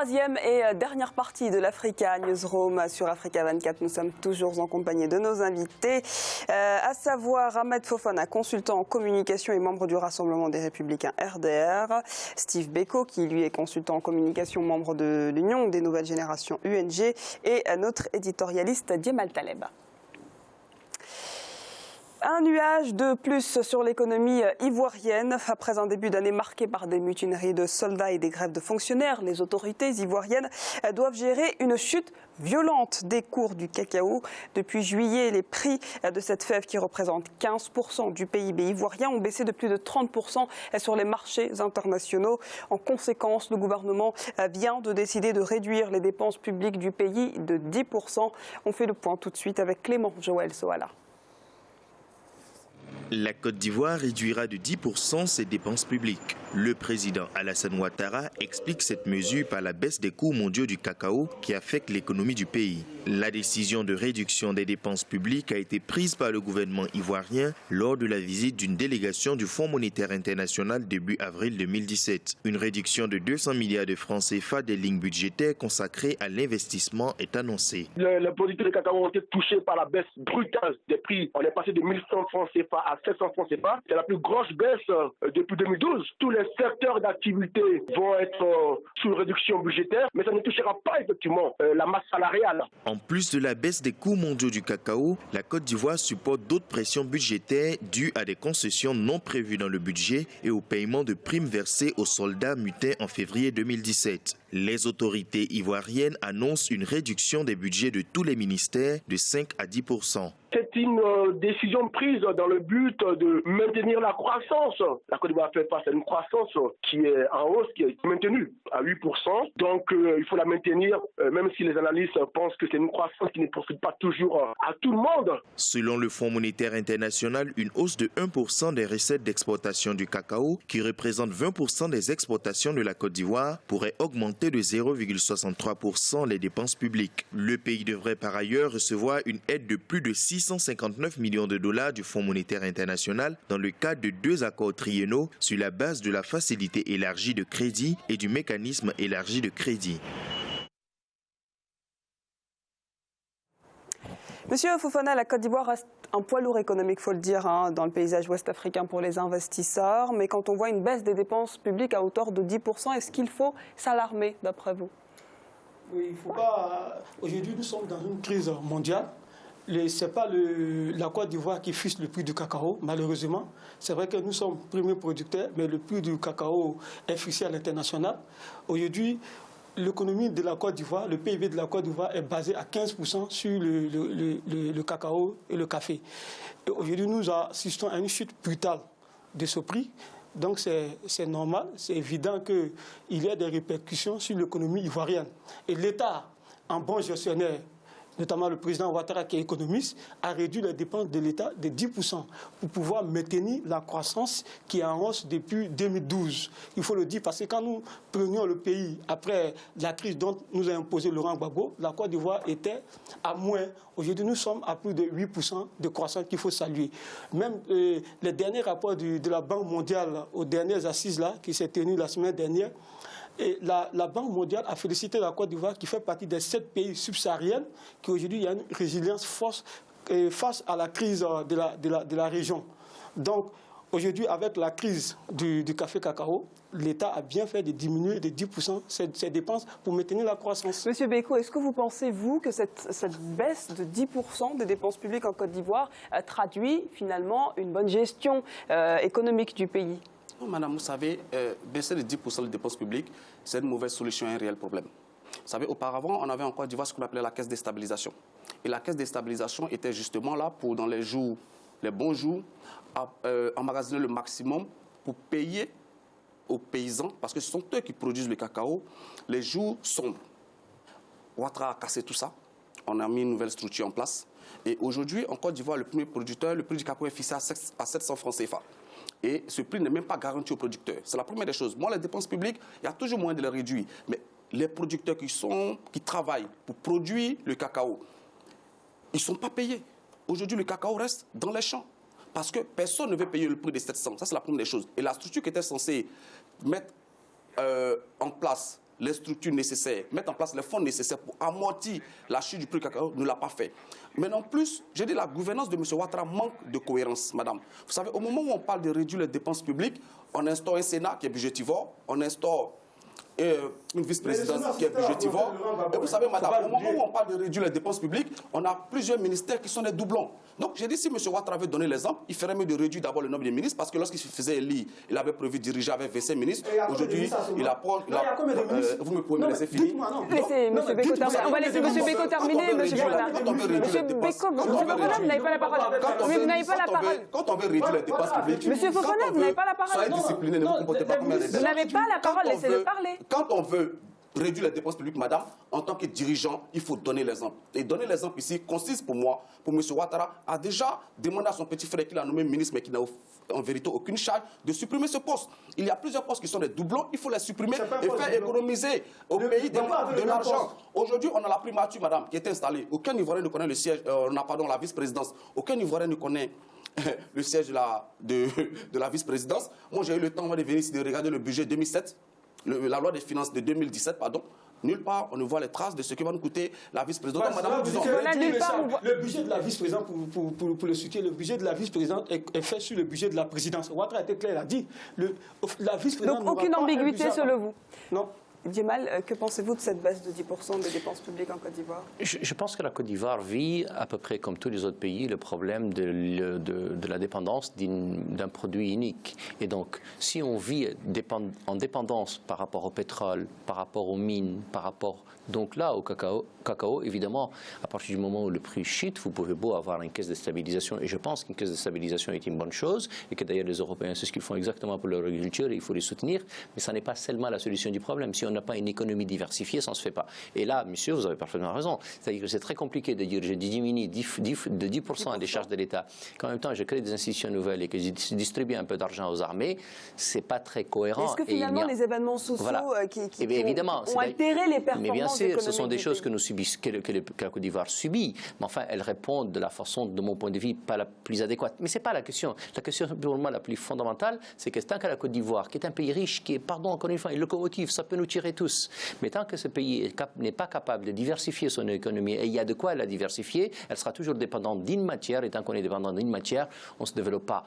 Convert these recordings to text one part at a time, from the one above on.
Troisième et dernière partie de l'Africa Newsroom sur Africa 24. Nous sommes toujours en compagnie de nos invités, à savoir Ahmed Fofana, consultant en communication et membre du Rassemblement des Républicains RDR, Steve Beko, qui lui est consultant en communication, membre de l'Union des Nouvelles Générations UNG, et notre éditorialiste Djemal Taleb. Un nuage de plus sur l'économie ivoirienne. Après un début d'année marqué par des mutineries de soldats et des grèves de fonctionnaires, les autorités ivoiriennes doivent gérer une chute violente des cours du cacao. Depuis juillet, les prix de cette fève, qui représente 15% du PIB ivoirien, ont baissé de plus de 30% sur les marchés internationaux. En conséquence, le gouvernement vient de décider de réduire les dépenses publiques du pays de 10%. On fait le point tout de suite avec Clément Joël Soala. La Côte d'Ivoire réduira de 10% ses dépenses publiques. Le président Alassane Ouattara explique cette mesure par la baisse des cours mondiaux du cacao qui affecte l'économie du pays. La décision de réduction des dépenses publiques a été prise par le gouvernement ivoirien lors de la visite d'une délégation du Fonds monétaire international début avril 2017. Une réduction de 200 milliards de francs CFA des lignes budgétaires consacrées à l'investissement est annoncée. Les producteurs de cacao ont été touchés par la baisse brutale des prix. On est passé de 1100 francs CFA à 700 francs CFA. C'est la plus grosse baisse depuis 2012. Tous les secteurs d'activité vont être sous réduction budgétaire, mais ça ne touchera pas effectivement la masse salariale. En plus de la baisse des cours mondiaux du cacao, la Côte d'Ivoire supporte d'autres pressions budgétaires dues à des concessions non prévues dans le budget et au paiement de primes versées aux soldats mutés en février 2017. Les autorités ivoiriennes annoncent une réduction des budgets de tous les ministères de 5 à 10%. C'est une décision prise dans le but de maintenir la croissance. La Côte d'Ivoire fait face à une croissance qui est en hausse, qui est maintenue à 8%. Donc il faut la maintenir, même si les analystes pensent que c'est une croissance qui ne profite pas toujours à tout le monde. Selon le Fonds monétaire international, une hausse de 1% des recettes d'exportation du cacao, qui représente 20% des exportations de la Côte d'Ivoire, pourrait augmenter de 0,63% les dépenses publiques. Le pays devrait par ailleurs recevoir une aide de plus de 659 millions de dollars du Fonds monétaire international dans le cadre de 2 accords triennaux sur la base de la facilité élargie de crédit et du mécanisme élargi de crédit. Monsieur Fofana, la Côte d'Ivoire reste un poids lourd économique, il faut le dire, dans le paysage ouest-africain pour les investisseurs. Mais quand on voit une baisse des dépenses publiques à hauteur de 10%, est-ce qu'il faut s'alarmer, d'après vous? Oui, il ne faut pas. Aujourd'hui, nous sommes dans une crise mondiale. Ce n'est pas la Côte d'Ivoire qui fixe le prix du cacao, malheureusement. C'est vrai que nous sommes premiers producteurs, mais le prix du cacao est fixé à l'international. Aujourd'hui, l'économie de la Côte d'Ivoire, le PIB de la Côte d'Ivoire est basé à 15% sur le cacao et le café. Aujourd'hui, nous assistons à une chute brutale de ce prix. Donc c'est normal, c'est évident qu'il y a des répercussions sur l'économie ivoirienne. Et l'État, en bon gestionnaire, notamment le président Ouattara qui est économiste, a réduit les dépenses de l'État de 10% pour pouvoir maintenir la croissance qui est en hausse depuis 2012. Il faut le dire parce que quand nous prenions le pays après la crise dont nous a imposé Laurent Gbagbo, la Côte d'Ivoire était à moins. Aujourd'hui, nous sommes à plus de 8% de croissance qu'il faut saluer. Même les derniers rapports de la Banque mondiale aux dernières assises là, qui s'est tenues la semaine dernière, et la Banque mondiale a félicité la Côte d'Ivoire qui fait partie des 7 pays subsahariens qui aujourd'hui il y a une résilience forte face à la crise de la région. Donc aujourd'hui avec la crise du café-cacao, l'État a bien fait de diminuer de 10% ses dépenses pour maintenir la croissance. Monsieur Beko, est-ce que vous pensez, vous, que cette baisse de 10% des dépenses publiques en Côte d'Ivoire traduit finalement une bonne gestion économique du pays? Madame, vous savez, baisser de 10% des dépenses publiques, c'est une mauvaise solution et un réel problème. Vous savez, auparavant, on avait en Côte d'Ivoire ce qu'on appelait la caisse de stabilisation. Et la caisse de stabilisation était justement là pour, dans les bons jours, emmagasiner le maximum pour payer aux paysans, parce que ce sont eux qui produisent le cacao, les jours sombres. Ouattara a cassé tout ça. On a mis une nouvelle structure en place. Et aujourd'hui, en Côte d'Ivoire, le premier producteur, le prix du cacao est fixé à 700 francs CFA. Et ce prix n'est même pas garanti aux producteurs. C'est la première des choses. Moi, les dépenses publiques, il y a toujours moyen de les réduire. Mais les producteurs qui travaillent pour produire le cacao, ils ne sont pas payés. Aujourd'hui, le cacao reste dans les champs. Parce que personne ne veut payer le prix des 700. Ça, c'est la première des choses. Et la structure qui était censée mettre en place les structures nécessaires, mettre en place les fonds nécessaires pour amortir la chute du prix du cacao, ne l'a pas fait. Mais en plus, je dis la gouvernance de M. Ouattara manque de cohérence, madame. Vous savez, au moment où on parle de réduire les dépenses publiques, on instaure un Sénat qui est budgétivore, on instaure une vice-présidence qui est budgétivore. Et vous savez, madame, au moment où on parle de réduire les dépenses publiques, on a plusieurs ministères qui sont des doublons. Donc, j'ai dit, si M. Ouattara avait donné l'exemple, il ferait mieux de réduire d'abord le nombre de ministres, parce que lorsqu'il se faisait élire, il avait prévu de diriger avec 25 ministres. Aujourd'hui, il approche... Vous me pouvez me laisser finir. Laissez M. Béco terminer. On va laisser M. Béco terminer, M. Fofana, vous n'avez pas la parole. Mais vous n'avez pas la parole. Quand on veut réduire les dépenses publiques... M. Fofana, vous n'avez pas la parole. Soyez discipliné, ne vous comportez pas comme un rebelle. Vous n'avez pas la parole, laissez-le parler. Quand on veut réduire les dépenses publiques, madame, en tant que dirigeant, il faut donner l'exemple. Et donner l'exemple ici consiste pour moi, pour M. Ouattara, à déjà demander à son petit frère qu'il a nommé ministre, mais qui n'a en vérité aucune charge, de supprimer ce poste. Il y a plusieurs postes qui sont des doublons, il faut les supprimer et faire économiser au pays de l'argent. Aujourd'hui, on a la primature, madame, qui est installée. Aucun Ivoirien ne connaît le siège, la vice-présidence. Aucun Ivoirien ne connaît le siège de la vice-présidence. Moi, j'ai eu le temps de venir ici de regarder le budget 2007. La loi des finances de 2017, pardon. Nulle part, on ne voit les traces de ce que va nous coûter la vice-présidente. Le budget de la vice-présidente, pour le soutien, le budget de la vice-présidente est fait sur le budget de la présidence. Ouattara a été clair, il a dit, la vice-présidente... Donc aucune ambiguïté selon vous? Non. Djemal, que pensez-vous de cette baisse de 10% des dépenses publiques en Côte d'Ivoire? Je pense que la Côte d'Ivoire vit, à peu près comme tous les autres pays, le problème de la dépendance d'un produit unique. Et donc, si on vit en dépendance par rapport au pétrole, par rapport aux mines, par rapport donc là au cacao, évidemment, à partir du moment où le prix chute, vous pouvez beau avoir une caisse de stabilisation. Et je pense qu'une caisse de stabilisation est une bonne chose et que d'ailleurs les Européens, c'est ce qu'ils font exactement pour leur agriculture et il faut les soutenir. Mais ça n'est pas seulement la solution du problème. Si on n'a pas une économie diversifiée, ça ne se fait pas. Et là, monsieur, vous avez parfaitement raison. C'est-à-dire que c'est très compliqué de dire je diminue de 10% des charges de l'État, qu'en même temps je crée des institutions nouvelles et que je distribue un peu d'argent aux armées, c'est pas très cohérent. Est-ce que finalement les événements sociaux qui ont altéré les performances? Mais bien sûr, ce sont des choses que nous subissons, que la Côte d'Ivoire subit, mais enfin elles répondent de la façon, de mon point de vue, pas la plus adéquate. Mais ce n'est pas la question. La question pour moi la plus fondamentale, c'est que tant que la Côte d'Ivoire, qui est un pays riche, qui est, pardon, encore une fois, une locomotive, ça peut nous tirer tous. Mais tant que ce pays n'est pas capable de diversifier son économie, et il y a de quoi la diversifier, elle sera toujours dépendante d'une matière, et tant qu'on est dépendant d'une matière, on ne se développe pas.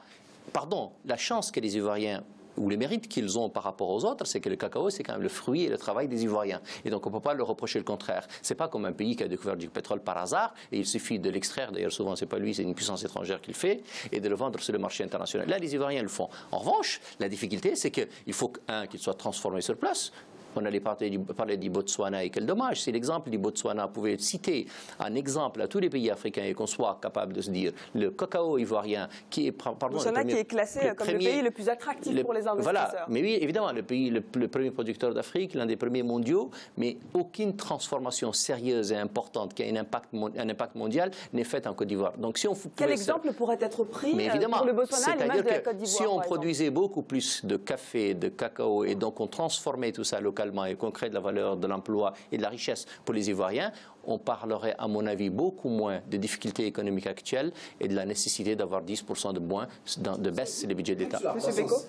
Pardon, la chance que les Ivoiriens ou les mérites qu'ils ont par rapport aux autres, c'est que le cacao, c'est quand même le fruit et le travail des Ivoiriens. Et donc, on ne peut pas leur reprocher le contraire. Ce n'est pas comme un pays qui a découvert du pétrole par hasard, et il suffit de l'extraire, d'ailleurs souvent, ce n'est pas lui, c'est une puissance étrangère qui le fait, et de le vendre sur le marché international. Là, les Ivoiriens le font. En revanche, la difficulté, c'est qu'il faut, qu'il soit transformé sur place. On allait parler du Botswana et quel dommage si l'exemple du Botswana pouvait citer un exemple à tous les pays africains et qu'on soit capable de se dire le cacao ivoirien qui est qui est classé comme le pays le plus attractif pour les investisseurs. Voilà, mais oui, évidemment, le pays le premier producteur d'Afrique, l'un des premiers mondiaux, mais aucune transformation sérieuse et importante qui a un impact mondial n'est faite en Côte d'Ivoire. Donc, si on quel exemple pourrait être pris pour le Botswana à l'image de la Côte d'Ivoire? Si on produisait beaucoup plus de café, de cacao et donc on transformait tout ça localement et qu'on crée de la valeur, de l'emploi et de la richesse pour les Ivoiriens, on parlerait, à mon avis, beaucoup moins des difficultés économiques actuelles et de la nécessité d'avoir 10% de moins de baisse sur les budgets d'État.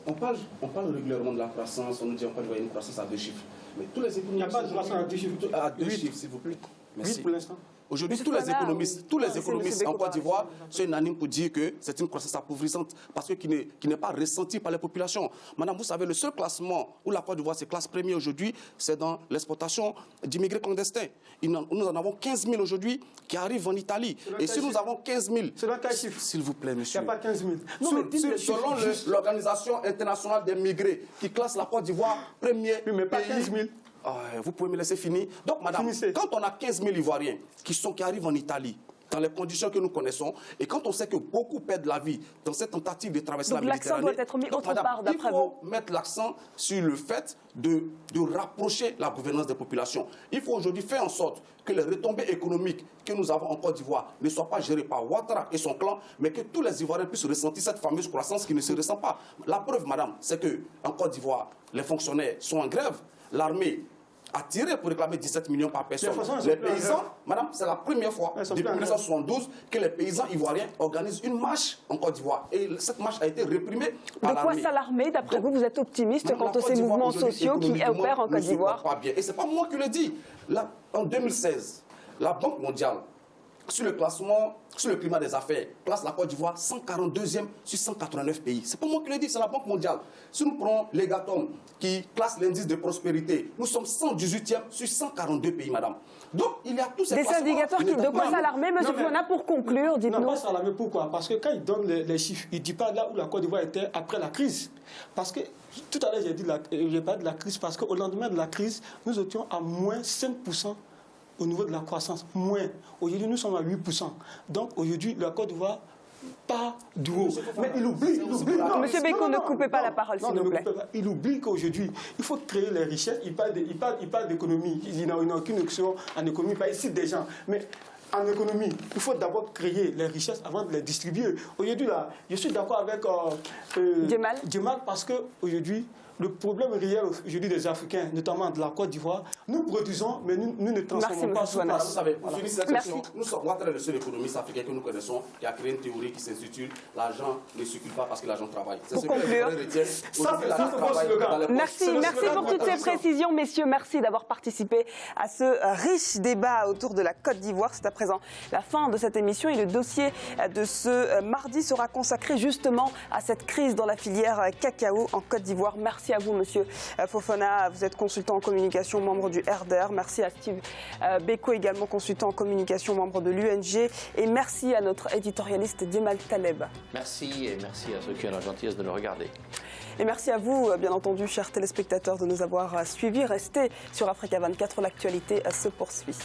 On parle régulièrement de la croissance, on nous dit qu'on va une croissance à 2 chiffres. Mais tous les économistes... Il n'y a pas de croissance à 2 chiffres. À 2 chiffres, s'il vous plaît. Merci. 8 pour l'instant. Aujourd'hui, tous les économistes en Côte d'Ivoire sont unanimes pour dire que c'est une croissance appauvrissante parce que qui n'est pas ressentie par les populations. Madame, vous savez, le seul classement où la Côte d'Ivoire c'est classe première aujourd'hui, c'est dans l'exportation d'immigrés clandestins. Nous en avons 15 000 aujourd'hui qui arrivent en Italie. Et si nous avons 15 000... C'est dans quel chiffre? S'il vous plaît, monsieur. Il n'y a pas 15 000. Selon l'Organisation internationale des migrés qui classe la Côte d'Ivoire premier pays... Mais pas 15 000. Vous pouvez me laisser finir. Donc, madame, quand on a 15 000 Ivoiriens qui arrivent en Italie, dans les conditions que nous connaissons, et quand on sait que beaucoup perdent la vie dans cette tentative de traverser la Méditerranée, l'accent doit être mis autre part, d'après vous. Il faut mettre l'accent sur le fait de rapprocher la gouvernance des populations. Il faut aujourd'hui faire en sorte que les retombées économiques que nous avons en Côte d'Ivoire ne soient pas gérées par Ouattara et son clan, mais que tous les Ivoiriens puissent ressentir cette fameuse croissance qui ne se ressent pas. La preuve, madame, c'est qu'en Côte d'Ivoire, les fonctionnaires sont en grève, l'armée à tirer pour réclamer 17 millions par personne. Les paysans, madame, c'est la première fois depuis 1972 que les paysans ivoiriens organisent une marche en Côte d'Ivoire. Et cette marche a été réprimée par l'armée. De quoi s'alarmer, d'après vous? Vous êtes optimiste quant à ces mouvements sociaux qui opèrent en Côte d'Ivoire? Et ce n'est pas moi qui le dis. Là, en 2016, la Banque mondiale, sur le classement, sur le climat des affaires, place la Côte d'Ivoire 142e sur 189 pays. Ce n'est pas moi qui le dis, c'est la Banque mondiale. Si nous prenons l'Egatom, qui classe l'indice de prospérité, nous sommes 118e sur 142 pays, madame. Donc, il y a tous ces des indicateurs qui... De quoi s'alarmer, M. Fofana, pour conclure, dites-nous. Non, pas s'alarmer, pourquoi? Parce que quand il donne les chiffres, il ne dit pas là où la Côte d'Ivoire était après la crise. Parce que, tout à l'heure, j'ai parlé de la crise, parce qu'au lendemain de la crise, nous étions à moins 5% au niveau de la croissance, moins. Aujourd'hui, nous sommes à 8%. Donc, aujourd'hui, la Côte d'Ivoire part du haut. Mais il oublie. Monsieur Beko, ne coupez pas la parole, s'il vous plaît. Il oublie qu'aujourd'hui, il faut créer les richesses. Il parle d'économie. Il n'a aucune option en économie. Il cite des gens. Mais en économie, il faut d'abord créer les richesses avant de les distribuer. Aujourd'hui, là, je suis d'accord avec Djemal parce qu'aujourd'hui, le problème réel aujourd'hui des Africains, notamment de la Côte d'Ivoire, nous produisons, mais nous ne transformons pas sous Vous savez, pour finir cette question, nous sommes le seul économiste africain que nous connaissons qui a créé une théorie qui s'intitule « L'argent ne circule pas parce que l'argent travaille ». Pour conclure, merci pour toutes ces précisions, messieurs. Merci d'avoir participé à ce riche débat autour de la Côte d'Ivoire. C'est à présent la fin de cette émission et le dossier de ce mardi sera consacré justement à cette crise dans la filière cacao en Côte d'Ivoire. Merci à vous, monsieur Fofana. Vous êtes consultant en communication, membre du RDR. Merci à Steve Beko, également consultant en communication, membre de l'UNG. Et merci à notre éditorialiste Djemal Taleb. Merci et merci à ceux qui ont la gentillesse de nous regarder. Et merci à vous, bien entendu, chers téléspectateurs, de nous avoir suivis. Restez sur Africa 24, l'actualité se poursuit.